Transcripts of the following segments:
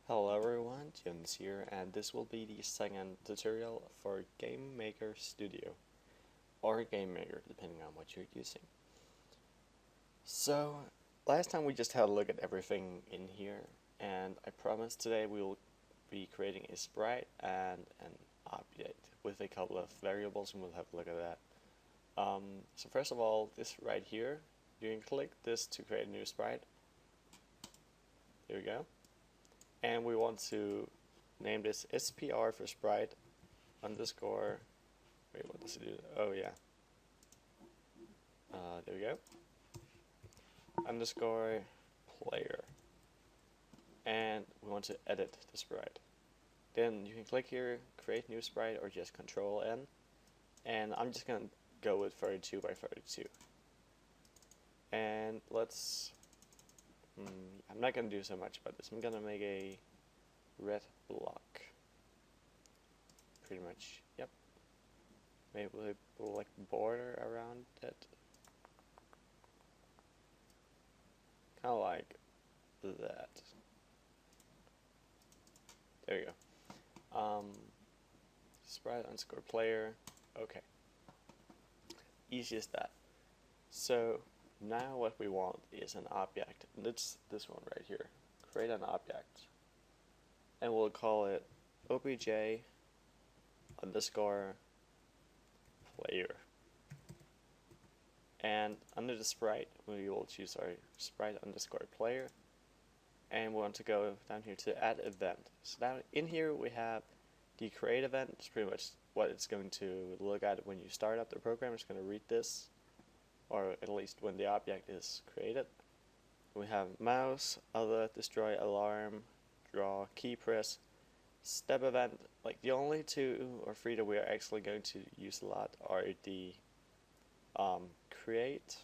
Hello everyone, Jens here, and this will be the second tutorial for GameMaker Studio, or GameMaker, depending on what you're using. So, last time we just had a look at everything in here, and I promised today we will be creating a sprite and an object with a couple of variables, and we'll have a look at that. So first of all, this right here, you can click this to create a new sprite. There we go. And we want to name this SPR for sprite underscore, wait, what does it do? Oh yeah, there we go, underscore player, and we want to edit the sprite. Then you can click here, create new sprite, or just Control N, and I'm just gonna go with 32 by 32. And let's I'm not gonna do so much about this. I'm gonna make a red block. Pretty much, yep. Maybe we'll like border around it. Kinda like that. There you go. Sprite underscore player. Okay. Easy as that. So now what we want is an object. And it's this one right here. Create an object. And we'll call it obj underscore player. And under the sprite, we will choose our sprite underscore player. And we want to go down here to add event. So down in here we have the create event. It's pretty much what it's going to look at when you start up the program. It's going to read this, or at least when the object is created. We have mouse, other, destroy, alarm, draw, key press, step event. Like the only 2 or 3 that we are actually going to use a lot are the create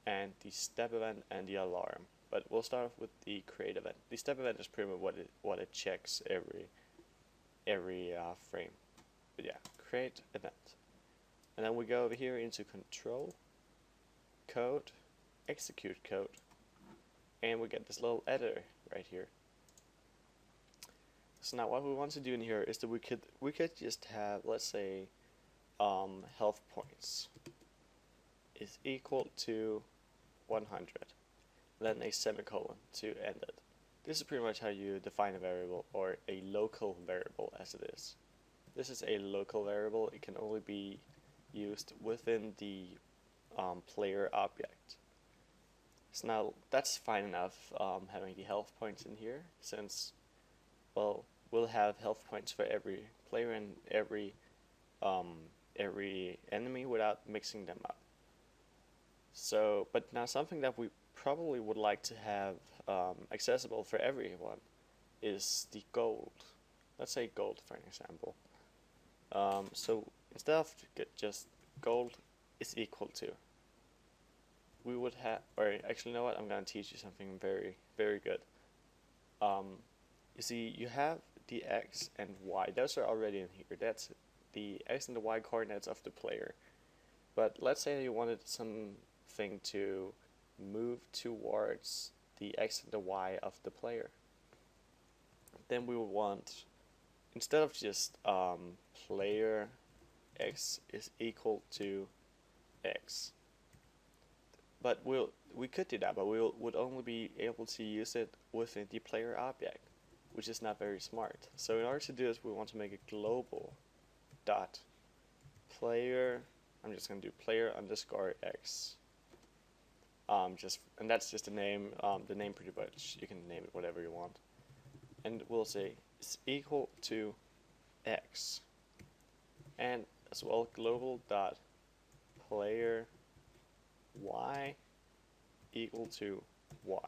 and the step event and the alarm. But we'll start off with the create event. The step event is pretty much what it checks every frame. But yeah, create event. And then we go over here into control, code, execute code, and we get this little editor right here. So now what we want to do in here is that we could just have, let's say, health points is equal to 100, then a semicolon to end it. This is pretty much how you define a variable, or a local variable as it is. This is a local variable. It can only be used within the player object. So now that's fine enough, having the health points in here, since, well, we'll have health points for every player and every enemy without mixing them up. So, but now something that we probably would like to have accessible for everyone is the gold. Let's say gold for an example. So instead of just gold is equal to, we would have, or actually, you know what? I'm going to teach you something very, very good. You see, you have the X and Y. Those are already in here. That's the X and the Y coordinates of the player. But let's say you wanted something to move towards the X and the Y of the player. Then we would want, instead of just player X is equal to X. But we could do that, but we would only be able to use it within the player object, which is not very smart. So in order to do this, we want to make a global dot player. I'm just going to do player underscore X. And that's just the name. The name pretty much, you can name it whatever you want. And we'll say it's equal to X. And as well, global dot player Y equal to Y.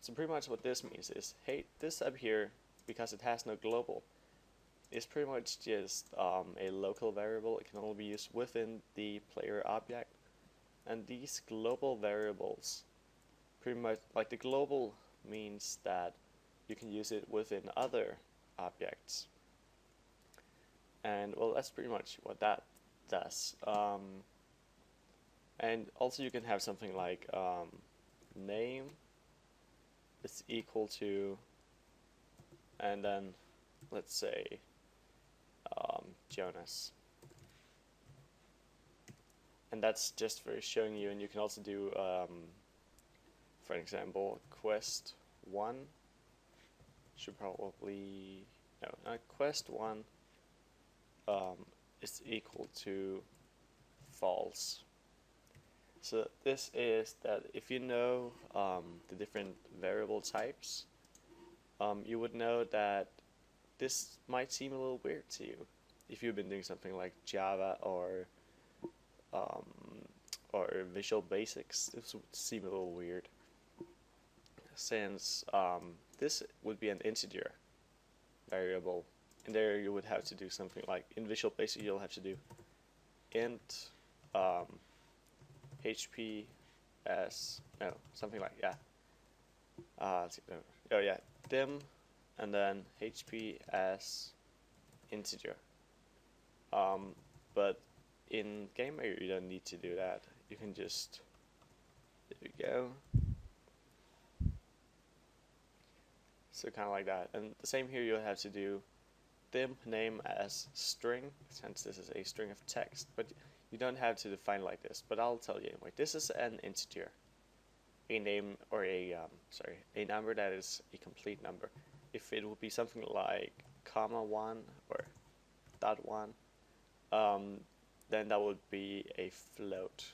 So pretty much what this means is, hey, this up here, because it has no global, is pretty much just a local variable. It can only be used within the player object. And these global variables, pretty much, like the global means that you can use it within other objects. And well, that's pretty much what that does. And also you can have something like name is equal to and then let's say Jonas. And that's just for showing you, and you can also do, for example, quest 1 should probably, no, not quest 1 is equal to false. So this is that if you know the different variable types, you would know that this might seem a little weird to you if you've been doing something like Java or Visual Basics. This would seem a little weird, since this would be an integer variable, and there you would have to do something like, in Visual Basic you'll have to do int HP as, no, something like, yeah, oh yeah, dim, and then HP as integer. But in GameMaker you don't need to do that. You can just, there you go. So kind of like that. And the same here, you'll have to do dim name as string, since this is a string of text, but you don't have to define like this, but I'll tell you anyway. This is an integer, a name, or a number that is a complete number. If it would be something like comma 1 or dot 1, then that would be a float.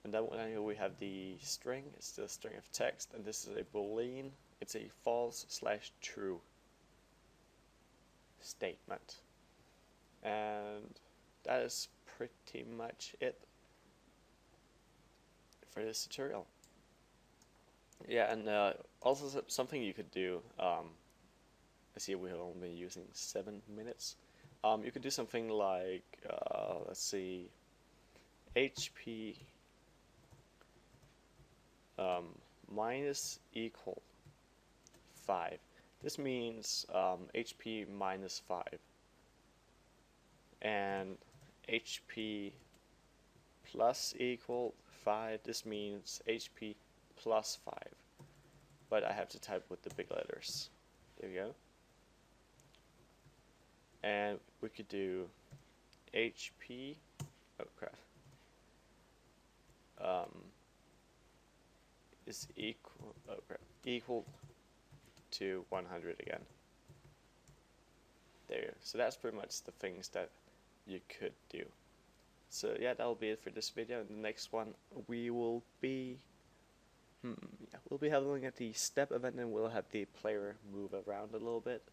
And then we have the string. It's the string of text, and this is a boolean. It's a false/true statement. And that is pretty much it for this tutorial. Yeah, and also something you could do, I see we've only been using 7 minutes. You could do something like, let's see, HP minus equal 5. This means HP minus 5. And HP plus equal 5, this means HP plus 5. But I have to type with the big letters. There we go. And we could do HP, oh crap, is equal, oh crap, equal to 100 again. There, so that's pretty much the things that you could do. So yeah, that'll be it for this video. In the next one, we will be we'll be having at the step event, and we'll have the player move around a little bit,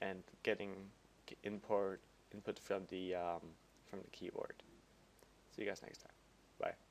and getting input from the keyboard. See you guys next time. Bye.